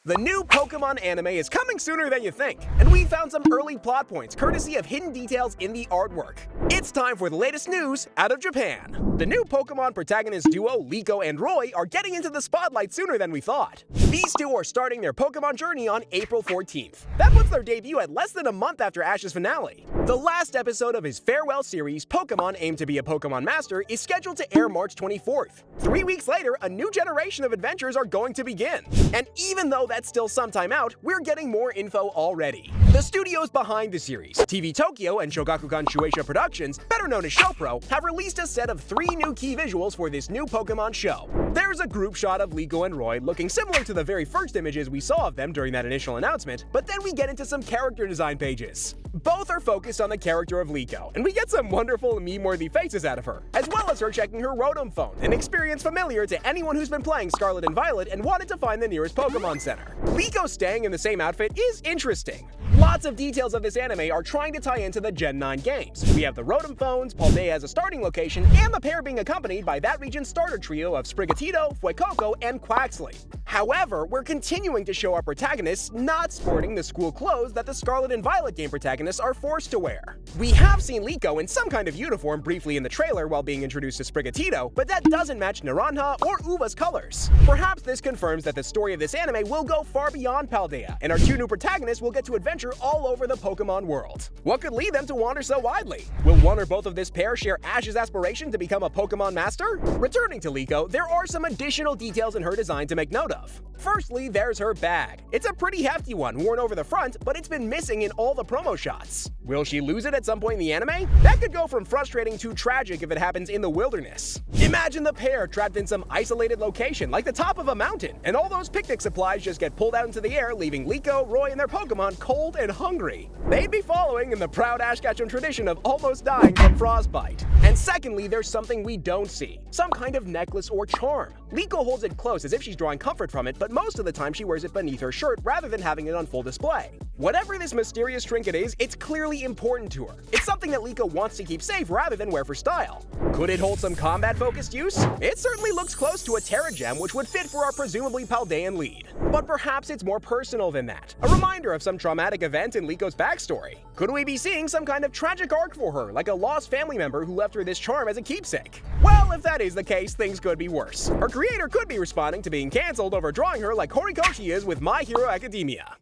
The new Pokemon anime is coming sooner than you think, and we found some early plot points courtesy of hidden details in the artwork. It's time for the latest news out of Japan. The new Pokemon protagonist duo Liko and Roy are getting into the spotlight sooner than we thought. These two are starting their Pokemon journey on April 14th. That puts their debut at less than a month after Ash's finale. The last episode of his farewell series, Pokemon Aim to be a Pokemon Master, is scheduled to air March 24th. 3 weeks later, a new generation of adventures are going to begin. And even though that's still some time out, we're getting more info already. The studios behind the series, TV Tokyo and Shogakukan Shueisha Productions, better known as Shopro, have released a set of 3 new key visuals for this new Pokemon show. There's a group shot of Liko and Roy looking similar to the very first images we saw of them during that initial announcement, but then we get into some character design pages. Both are focused on the character of Liko, and we get some wonderful meme-worthy faces out of her, as well as her checking her Rotom phone, an experience familiar to anyone who's been playing Scarlet and Violet and wanted to find the nearest Pokemon Center. Liko staying in the same outfit is interesting. Lots of details of this anime are trying to tie into the Gen 9 games. We have the Rotom phones, Paldea as a starting location, and the pair being accompanied by that region's starter trio of Sprigatito, Fuecoco, and Quaxly. However, we're continuing to show our protagonists not sporting the school clothes that the Scarlet and Violet game protagonists are forced to wear. We have seen Liko in some kind of uniform briefly in the trailer while being introduced to Sprigatito, but that doesn't match Naranja or Uva's colors. Perhaps this confirms that the story of this anime will go far beyond Paldea, and our 2 new protagonists will get to adventure all over the Pokemon world. What could lead them to wander so widely? Will one or both of this pair share Ash's aspiration to become a Pokemon Master? Returning to Liko, there are some additional details in her design to make note of. Firstly, there's her bag. It's a pretty hefty one, worn over the front, but it's been missing in all the promo shots. Will she lose it at some point in the anime? That could go from frustrating to tragic if it happens in the wilderness. Imagine the pair trapped in some isolated location, like the top of a mountain, and all those picnic supplies just get pulled out into the air, leaving Liko, Roy, and their Pokemon cold and hungry. They'd be following in the proud Ash Ketchum tradition of almost dying from frostbite. And secondly, there's something we don't see. Some kind of necklace or charm. Liko holds it close as if she's drawing comfort from it, but most of the time she wears it beneath her shirt rather than having it on full display. Whatever this mysterious trinket is, it's clearly important to her. It's something that Liko wants to keep safe rather than wear for style. Could it hold some combat-focused use? It certainly looks close to a Terra Gem, which would fit for our presumably Paldean lead. But perhaps it's more personal than that. A reminder of some traumatic event in Liko's backstory. Could we be seeing some kind of tragic arc for her, like a lost family member who left her this charm as a keepsake? Well, if that is the case, things could be worse. Her creator could be responding to being cancelled over drawing her like Horikoshi is with My Hero Academia.